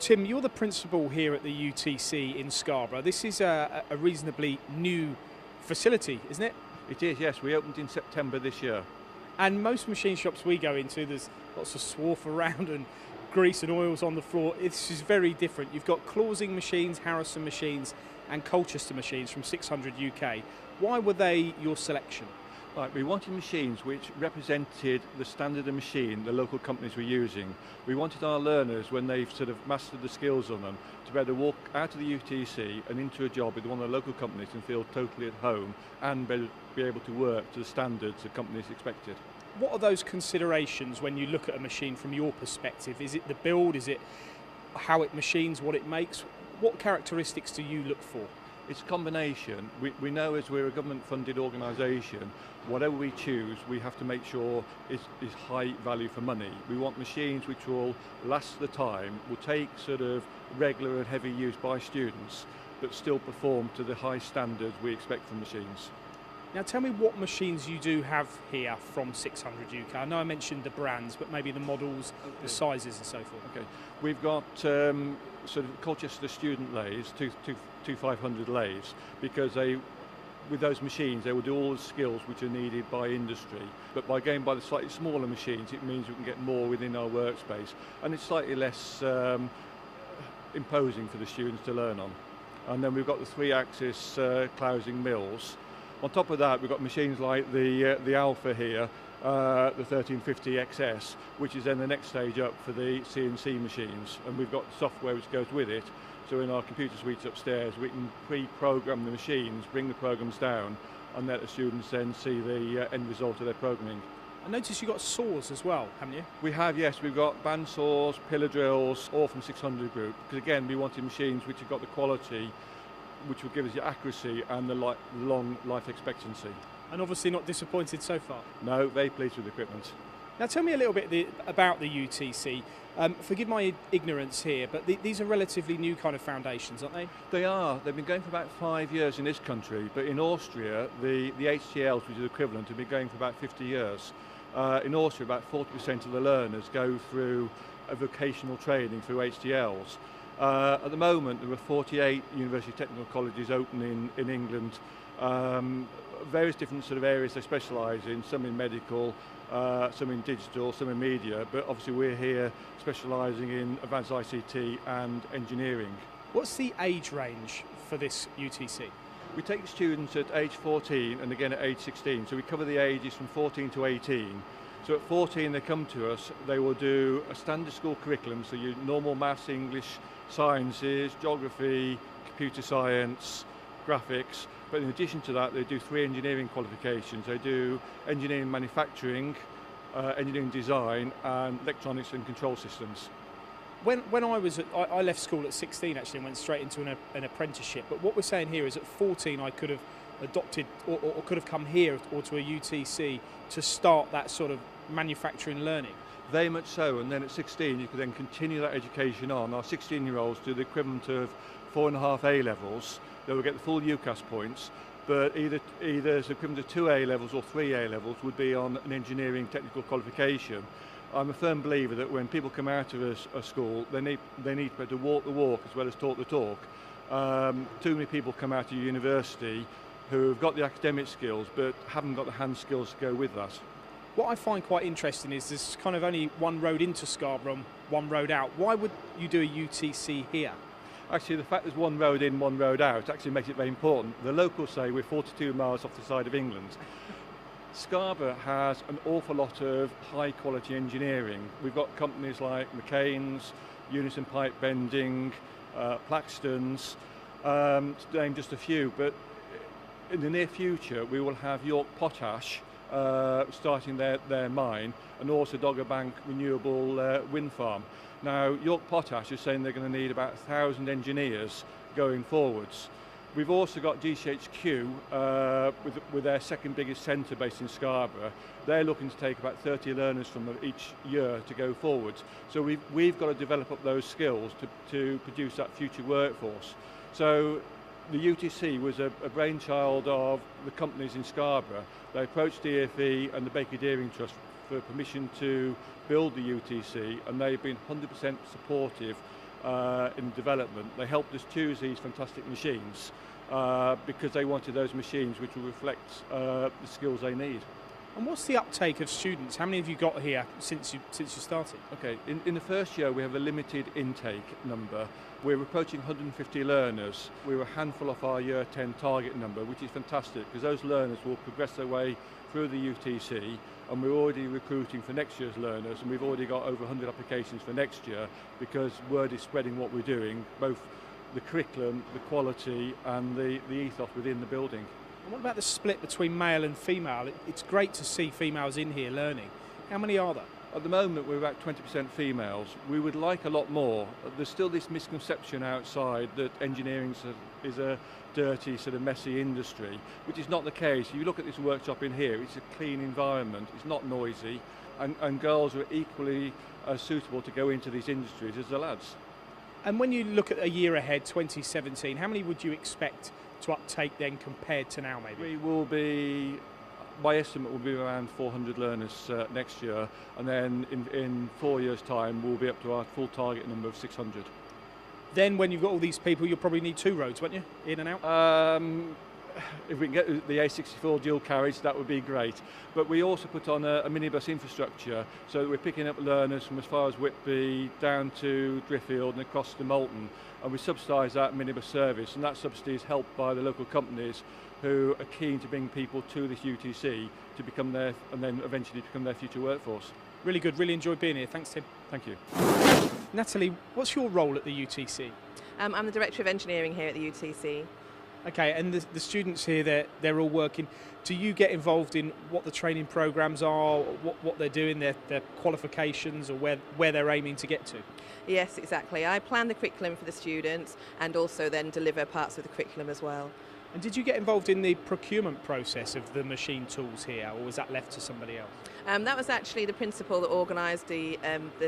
Tim, you're the principal here at the UTC in Scarborough. This is a reasonably new facility, isn't it? It is, yes. We opened in September this year. And most machine shops we go into, there's lots of swarf around and grease and oils on the floor. This is very different. You've got Clausing machines, Harrison machines and Colchester machines from 600 UK. Why were they your selection? Right, we wanted machines which represented the standard of machine the local companies were using. We wanted our learners, when they've sort of mastered the skills on them, to be able to walk out of the UTC and into a job with one of the local companies and feel totally at home and be able to work to the standards the companies expected. What are those considerations when you look at a machine from your perspective? Is it the build? Is it how it machines, what it makes? What characteristics do you look for? It's a combination. We know as we're a government-funded organisation, whatever we choose, we have to make sure is high value for money. We want machines which will last the time, will take sort of regular and heavy use by students, but still perform to the high standards we expect from machines. Now tell me what machines you do have here from 600 UK. I know I mentioned the brands, but maybe the models, the sizes and so forth. Okay, we've got sort of Colchester student lathes, two 500 lathes, because with those machines they will do all the skills which are needed by industry, but by going by the slightly smaller machines it means we can get more within our workspace and it's slightly less imposing for the students to learn on. And then we've got the 3-axis Clausing mills. On top of that we've got machines like the Alpha here, the 1350 XS, which is then the next stage up for the CNC machines, and we've got software which goes with it. So in our computer suites upstairs we can pre-program the machines, bring the programs down and let the students then see the end result of their programming. I notice you've got saws as well, haven't you? We have, yes. We've got band saws, pillar drills, all from 600 group, because again we wanted machines which have got the quality which will give us the accuracy and the long life expectancy. And obviously not disappointed so far? No, very pleased with the equipment. Now tell me a little bit about the UTC. Forgive my ignorance here, but these are relatively new kind of foundations, aren't they? They are. They've been going for about 5 years in this country, but in Austria, the HTLs, which is equivalent, have been going for about 50 years. In Austria, about 40% of the learners go through a vocational training through HTLs. At the moment, there are 48 university technical colleges open in England, various different sort of areas they specialise in, some in medical, some in digital, some in media, but obviously we're here specialising in advanced ICT and engineering. What's the age range for this UTC? We take the students at age 14 and again at age 16, so we cover the ages from 14 to 18. So at 14 they come to us, they will do a standard school curriculum, so your normal maths, English, sciences, geography, computer science, graphics, but in addition to that they do 3 engineering qualifications. They do engineering manufacturing, engineering design and electronics and control systems. When I left school at 16 actually and went straight into an apprenticeship, but what we're saying here is at 14 I could have adopted or could have come here or to a UTC to start that sort of manufacturing learning. Very much so, and then at 16 you could then continue that education on. Our 16-year-olds do the equivalent of 4.5 A-levels. They will get the full UCAS points, but either as equivalent to 2 A-levels or 3 A-levels would be on an engineering technical qualification. I'm a firm believer that when people come out of a school, they need to be able to walk the walk as well as talk the talk. Too many people come out of university who have got the academic skills but haven't got the hand skills to go with that. What I find quite interesting is there's kind of only one road into Scarborough, one road out. Why would you do a UTC here? Actually, the fact there's one road in, one road out actually makes it very important. The locals say we're 42 miles off the side of England. Scarborough has an awful lot of high quality engineering. We've got companies like McCain's, Unison Pipe Bending, Plaxton's, to name just a few, but in the near future we will have York Potash starting their mine, and also Dogger Bank Renewable Wind Farm. Now York Potash is saying they're going to need about 1,000 engineers going forwards. We've also got GCHQ with their second biggest centre based in Scarborough. They're looking to take about 30 learners from them each year to go forwards. So we've got to develop up those skills to produce that future workforce. So the UTC was a brainchild of the companies in Scarborough. They approached DFE and the Baker Deering Trust for permission to build the UTC, and they've been 100% supportive in development, they helped us choose these fantastic machines because they wanted those machines which will reflect the skills they need. And what's the uptake of students? How many have you got here since you started? Okay, in the first year we have a limited intake number. We're approaching 150 learners. We're a handful off our year 10 target number, which is fantastic because those learners will progress their way through the UTC, and we're already recruiting for next year's learners, and we've already got over 100 applications for next year because word is spreading what we're doing, both the curriculum, the quality and the ethos within the building. And what about the split between male and female? It's great to see females in here learning. How many are there? At the moment we're about 20% females. We would like a lot more. There's still this misconception outside that engineering is a dirty, sort of messy industry, which is not the case. If you look at this workshop in here, it's a clean environment, it's not noisy, and girls are equally as suitable to go into these industries as the lads. And when you look at a year ahead, 2017, how many would you expect to uptake then compared to now maybe? We will be, my estimate will be around 400 learners next year, and then in 4 years' time we'll be up to our full target number of 600. Then when you've got all these people, you'll probably need 2 roads, won't you? In and out? If we can get the A64 dual carriage, that would be great. But we also put on a minibus infrastructure, so that we're picking up learners from as far as Whitby down to Driffield and across to Malton, and we subsidise that minibus service, and that subsidy is helped by the local companies who are keen to bring people to this UTC to become their, and then eventually become their future workforce. Really good, really enjoyed being here. Thanks, Tim. Thank you. Natalie, what's your role at the UTC? I'm the Director of Engineering here at the UTC. Okay, and the students here, they're all working. Do you get involved in what the training programs are, what they're doing, their qualifications, or where they're aiming to get to? Yes, exactly. I plan the curriculum for the students and also then deliver parts of the curriculum as well. And did you get involved in the procurement process of the machine tools here, or was that left to somebody else? That was actually the principal that organised the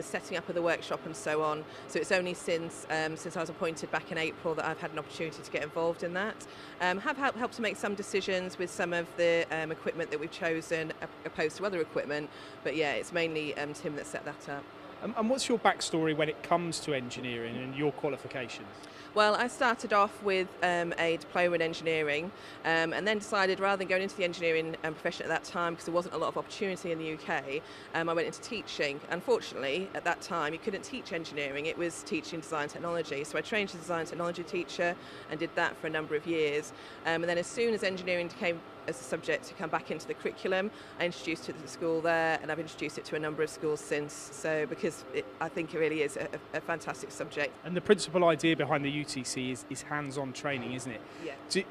setting up of the workshop and so on. So it's only since I was appointed back in April that I've had an opportunity to get involved in that. Have helped to make some decisions with some of the equipment that we've chosen opposed to other equipment. But yeah, it's mainly Tim that set that up. And what's your backstory when it comes to engineering and your qualifications? Well, I started off with a diploma in engineering and then decided rather than going into the engineering profession at that time, because there wasn't a lot of opportunity in the UK, I went into teaching. Unfortunately, at that time, you couldn't teach engineering. It was teaching design technology. So I trained as a design technology teacher and did that for a number of years. And then as soon as engineering came as a subject to come back into the curriculum, I introduced it to the school there, and I've introduced it to a number of schools since. So because I think it really is a fantastic subject. And the principal idea behind the UTC is hands-on training, isn't it? Yeah.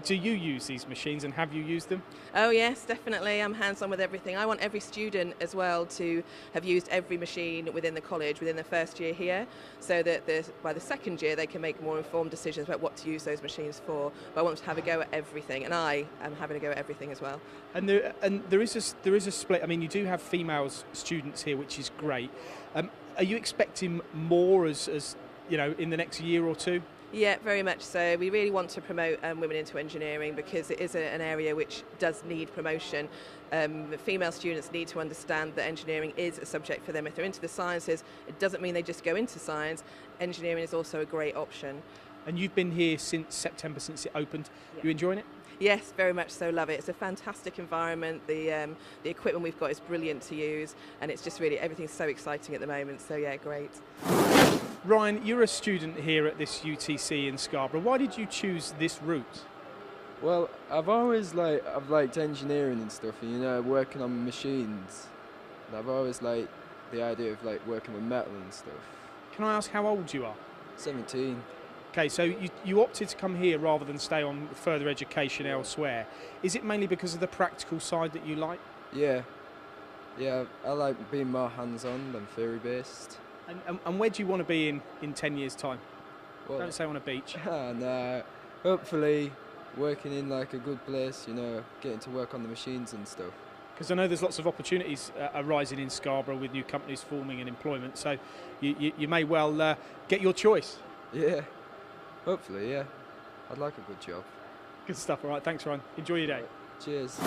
Do you use these machines, and have you used them? Oh yes, definitely. I'm hands-on with everything. I want every student as well to have used every machine within the college within the first year here, so that by the second year they can make more informed decisions about what to use those machines for. But I want them to have a go at everything, and I am having a go at everything as well. And there is a split. I mean, you do have female students here, which is great. Are you expecting more as you know, in the next year or two? Yeah, very much so. We really want to promote women into engineering because it is an area which does need promotion. Female students need to understand that engineering is a subject for them. If they're into the sciences, it doesn't mean they just go into science. Engineering is also a great option. And you've been here since September, since it opened. Yeah. You enjoying it? Yes, very much so. Love it. It's a fantastic environment. The equipment we've got is brilliant to use, and it's just really, everything's so exciting at the moment. So yeah, great. Ryan, you're a student here at this UTC in Scarborough. Why did you choose this route? Well, I've liked engineering and stuff, and, you know, working on machines. And I've always liked the idea of working with metal and stuff. Can I ask how old you are? 17. Okay, so you opted to come here rather than stay on further education elsewhere. Is it mainly because of the practical side that you like? Yeah, I like being more hands-on than theory-based. And where do you want to be in 10 years' time? Well, don't say on a beach. No, hopefully working in a good place, you know, getting to work on the machines and stuff. Because I know there's lots of opportunities arising in Scarborough with new companies forming and employment, so you may well get your choice. Yeah, hopefully, yeah. I'd like a good job. Good stuff. All right, thanks, Ryan. Enjoy your day. Cheers.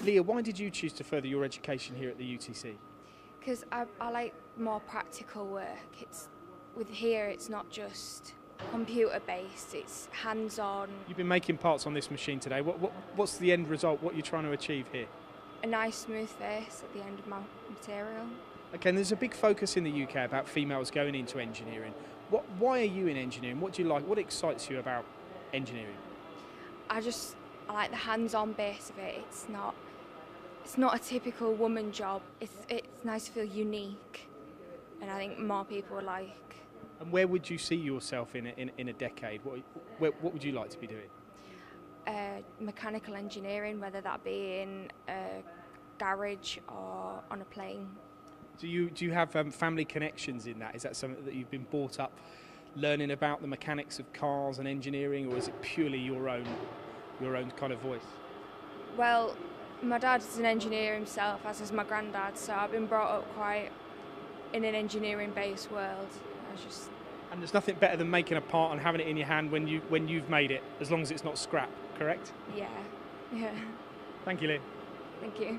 Leah, why did you choose to further your education here at the UTC? Because I like more practical work. It's with here it's not just computer based, it's hands-on. You've been making parts on this machine today. What's the end result? What you're trying to achieve here? A nice smooth face at the end of my material. Okay, and there's a big focus in the UK about females going into engineering. Why are you in engineering? What do you like? What excites you about engineering? I like the hands-on base of it. It's not a typical woman job. It's nice to feel unique, and I think more people like. And where would you see yourself in a decade? What would you like to be doing? Mechanical engineering, whether that be in a garage or on a plane. Do you have family connections in that? Is that something that you've been brought up learning about the mechanics of cars and engineering, or is it purely your own kind of voice? Well, my dad's an engineer himself, as is my granddad, so I've been brought up quite in an engineering-based world. And there's nothing better than making a part and having it in your hand when you've made it, as long as it's not scrap, correct? Yeah. Thank you, Lee. Thank you.